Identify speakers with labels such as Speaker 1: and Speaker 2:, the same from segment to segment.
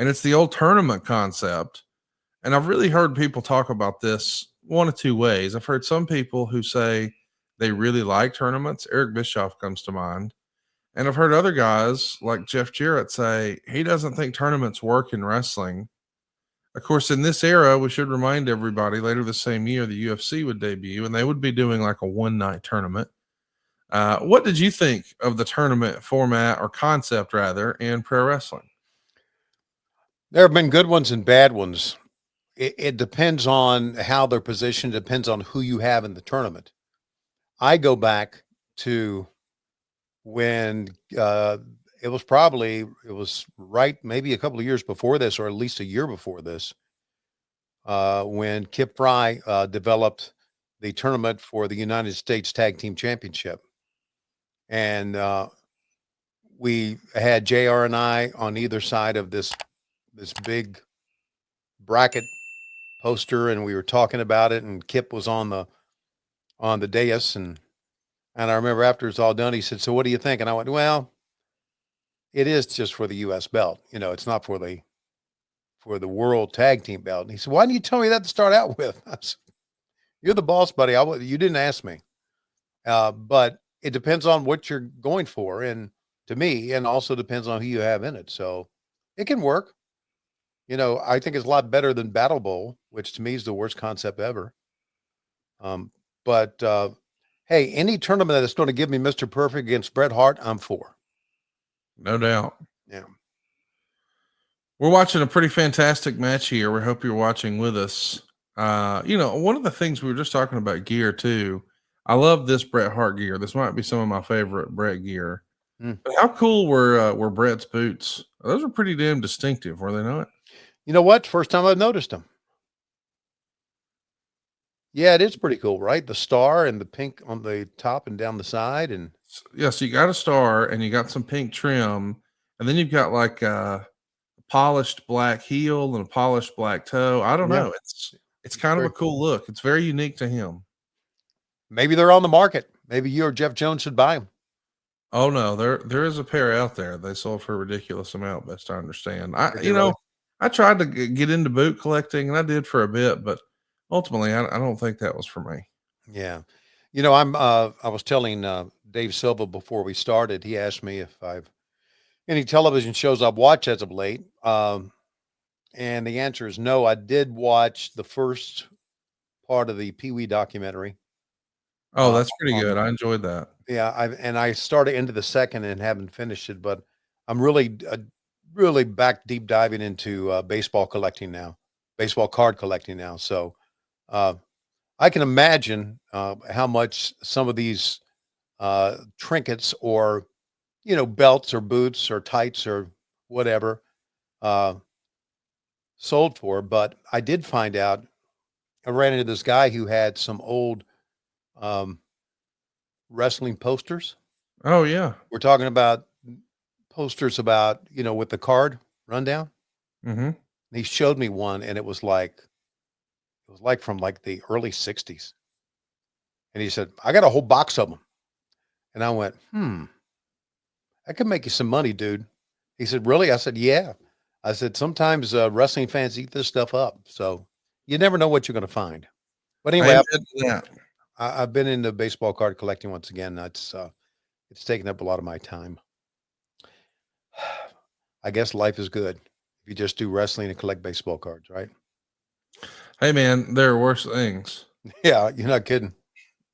Speaker 1: and it's the old tournament concept. And I've really heard people talk about this one of two ways. I've heard some people who say they really like tournaments. Eric Bischoff comes to mind. And I've heard other guys like Jeff Jarrett say he doesn't think tournaments work in wrestling. Of course, in this era, we should remind everybody later the same year the UFC would debut and they would be doing like a one night tournament. What did you think of the tournament format or concept, rather, in pro wrestling?
Speaker 2: There have been good ones and bad ones. It depends on how they're positioned, depends on who you have in the tournament. I go back to when it was right maybe a couple of years before this, or at least a year before this, when Kip Fry developed the tournament for the United States Tag Team Championship. And we had JR and I on either side of this big bracket poster, and we were talking about it, and Kip was on the dais, and I remember after it's all done, he said, "So what do you think?" And I went, "Well, it is just for the US belt. It's not for the world tag team belt." And he said, "Why didn't you tell me that to start out with?" I said, "You're the boss, buddy. You didn't ask me." But it depends on what you're going for, and to me, and also depends on who you have in it. So it can work. I think it's a lot better than Battle Bowl, which to me is the worst concept ever. But hey, any tournament that's going to give me Mr. Perfect against Bret Hart, I'm for.
Speaker 1: No doubt.
Speaker 2: Yeah.
Speaker 1: We're watching a pretty fantastic match here. We hope you're watching with us. One of the things we were just talking about gear too. I love this Bret Hart gear. This might be some of my favorite Bret gear. But how cool were Bret's boots? Those are pretty damn distinctive, were they not?
Speaker 2: You know what? First time I've noticed them. Yeah, it is pretty cool, right? The star and the pink on the top and down the side, and
Speaker 1: So you got a star and you got some pink trim, and then you've got like a polished black heel and a polished black toe. I don't
Speaker 2: yeah,
Speaker 1: know. It's kind of a cool look. It's very unique to him.
Speaker 2: maybe they're on the market. Maybe you or Jeff Jones should buy them.
Speaker 1: Oh no, there is a pair out there. They sold for a ridiculous amount, best I understand.
Speaker 2: Really?
Speaker 1: I tried to get into boot collecting, and I did for a bit, but ultimately, I don't think that was for me.
Speaker 2: Yeah. I was telling Dave Silva before we started, he asked me if I've any television shows I've watched as of late. And the answer is no. I did watch the first part of the Pee Wee documentary.
Speaker 1: Oh, that's pretty good. I enjoyed that.
Speaker 2: Yeah, I started into the second and haven't finished it, but I'm really back deep diving into baseball collecting now, baseball card collecting now. So uh, I can imagine how much some of these trinkets or belts or boots or tights or whatever uh, sold for. But I did find out I ran into this guy who had some old um, wrestling posters.
Speaker 1: Oh yeah.
Speaker 2: We're talking about posters about with the card rundown.
Speaker 1: Mm-hmm.
Speaker 2: He showed me one, and it was like from like the early '60s. And he said, "I got a whole box of them." And I went, I could make you some money, dude. He said, "Really?" I said, "Yeah." I said, "Sometimes wrestling fans eat this stuff up. So you never know what you're going to find." But anyway,
Speaker 1: Amen to that.
Speaker 2: I've been into baseball card collecting once again. It's taken up a lot of my time. I guess life is good if you just do wrestling and collect baseball cards, right?
Speaker 1: Hey man, there are worse things.
Speaker 2: Yeah, you're not kidding.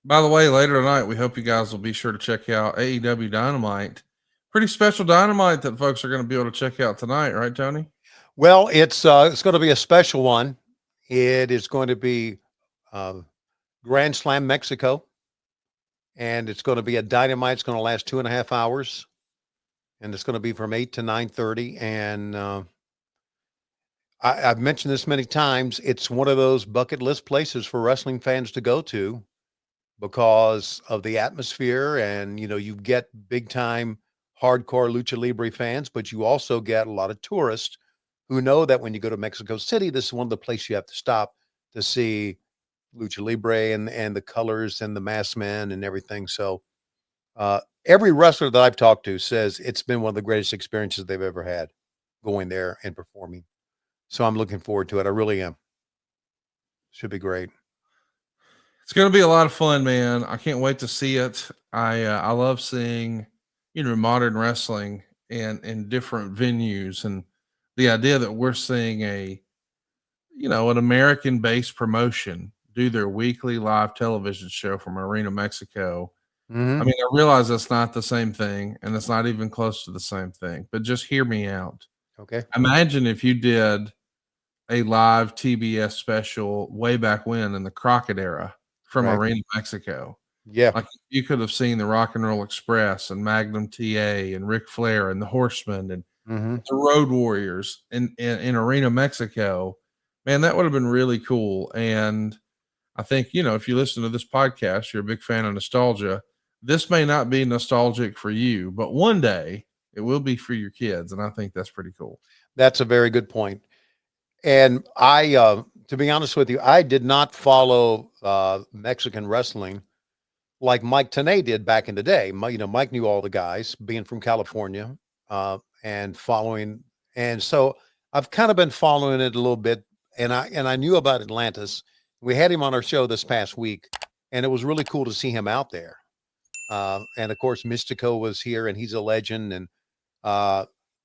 Speaker 1: By the way, later tonight, we hope you guys will be sure to check out AEW Dynamite. Pretty special Dynamite that folks are going to be able to check out tonight, right, Tony?
Speaker 2: Well, it's going to be a special one. It is going to be uh, Grand Slam Mexico, and it's going to be a Dynamite. It's going to last 2.5 hours, and it's going to be from 8 to 9:30. And I've mentioned this many times. It's one of those bucket list places for wrestling fans to go to because of the atmosphere, and you get big time hardcore lucha libre fans, but you also get a lot of tourists who know that when you go to Mexico City, this is one of the places you have to stop to see lucha libre and the colors and the masked men and everything. So every wrestler that I've talked to says it's been one of the greatest experiences they've ever had. going there and performing. So I'm looking forward to it. I really am. Should be great.
Speaker 1: It's going to be a lot of fun, man. I can't wait to see it. I love seeing, modern wrestling and in different venues, and the idea that we're seeing an American based promotion do their weekly live television show from Arena, Mexico.
Speaker 2: Mm-hmm.
Speaker 1: I mean, I realize that's not the same thing, and it's not even close to the same thing, but just hear me out.
Speaker 2: Okay.
Speaker 1: Imagine if you did a live TBS special way back when in the Crockett era from
Speaker 2: Right.
Speaker 1: Arena, Mexico.
Speaker 2: Yeah.
Speaker 1: Like you could have seen the Rock and Roll Express and Magnum TA and Ric Flair and the Horsemen and
Speaker 2: Mm-hmm.
Speaker 1: the Road Warriors in Arena, Mexico. Man, that would have been really cool. And I think, if you listen to this podcast, you're a big fan of nostalgia. This may not be nostalgic for you, but one day it will be for your kids. And I think that's pretty cool.
Speaker 2: That's a very good point. And I, to be honest with you, I did not follow Mexican wrestling like Mike Tenay did back in the day. Mike knew all the guys, being from California, and following. And so I've kind of been following it a little bit. And I knew about Atlantis. We had him on our show this past week, and it was really cool to see him out there. And of course, Mystico was here, and he's a legend. And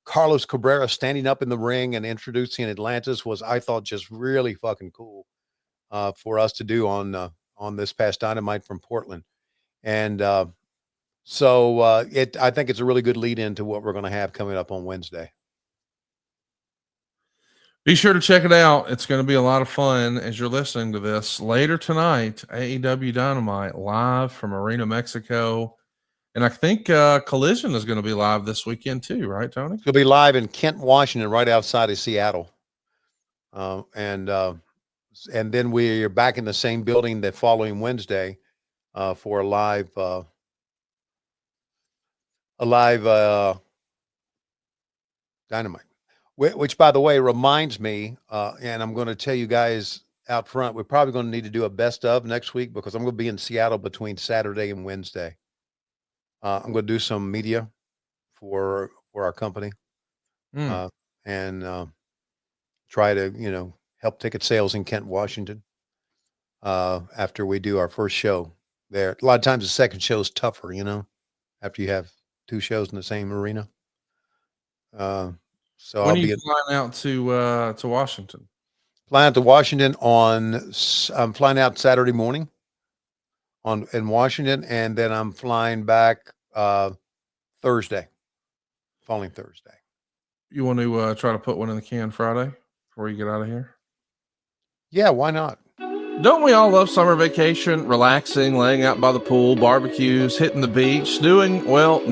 Speaker 2: Carlos Cabrera standing up in the ring and introducing Atlantis was, I thought, just really fucking cool for us to do on this past Dynamite from Portland. And so I think it's a really good lead into what we're going to have coming up on Wednesday.
Speaker 1: Be sure to check it out. It's going to be a lot of fun as you're listening to this. Later tonight, AEW Dynamite live from Arena, Mexico. And I think Collision is going to be live this weekend too, right, Tony?
Speaker 2: It'll be live in Kent, Washington, right outside of Seattle. And then we're back in the same building the following Wednesday for a live Dynamite. Which, by the way, reminds me, and I'm going to tell you guys out front, we're probably going to need to do a best of next week because I'm going to be in Seattle between Saturday and Wednesday. I'm going to do some media for our company and try to, help ticket sales in Kent, Washington after we do our first show there. A lot of times the second show is tougher, after you have two shows in the same arena. So
Speaker 1: when are you flying out to Washington?
Speaker 2: Flying out to Washington I'm flying out Saturday morning in Washington, and then I'm flying back following Thursday.
Speaker 1: You want to try to put one in the can Friday before you get out of here?
Speaker 2: Yeah, why not?
Speaker 1: Don't we all love summer vacation, relaxing, laying out by the pool, barbecues, hitting the beach, doing,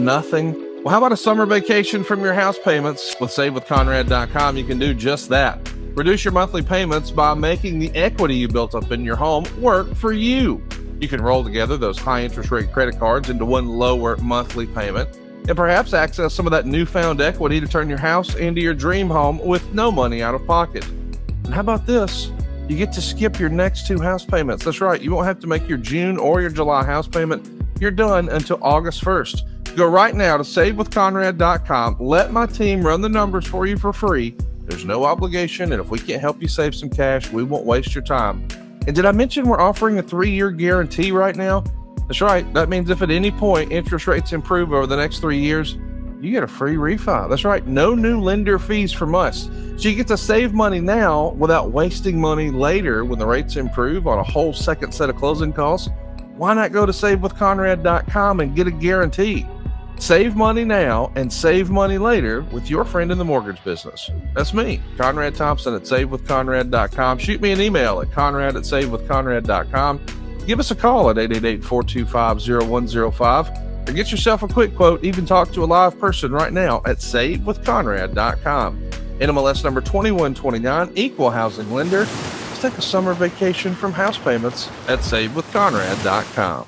Speaker 1: nothing? Well, how about a summer vacation from your house payments? With SaveWithConrad.com, you can do just that. Reduce your monthly payments by making the equity you built up in your home work for you. You can roll together those high interest rate credit cards into one lower monthly payment and perhaps access some of that newfound equity to turn your house into your dream home with no money out of pocket. And how about this? You get to skip your next two house payments. That's right. You won't have to make your June or your July house payment. You're done until August 1st. Go right now to SaveWithConrad.com. Let my team run the numbers for you for free. There's no obligation, and if we can't help you save some cash, we won't waste your time. And did I mention we're offering a 3-year guarantee right now? That's right. That means if at any point interest rates improve over the next 3 years, you get a free refi. That's right. No new lender fees from us. So you get to save money now without wasting money later when the rates improve on a whole second set of closing costs. Why not go to SaveWithConrad.com and get a guarantee? Save money now and save money later with your friend in the mortgage business. That's me, Conrad Thompson at SaveWithConrad.com. Shoot me an email at Conrad@SaveWithConrad.com. Give us a call at 888-425-0105 or get yourself a quick quote. Even talk to a live person right now at SaveWithConrad.com. NMLS number 2129, equal housing lender. Let's take a summer vacation from house payments at SaveWithConrad.com.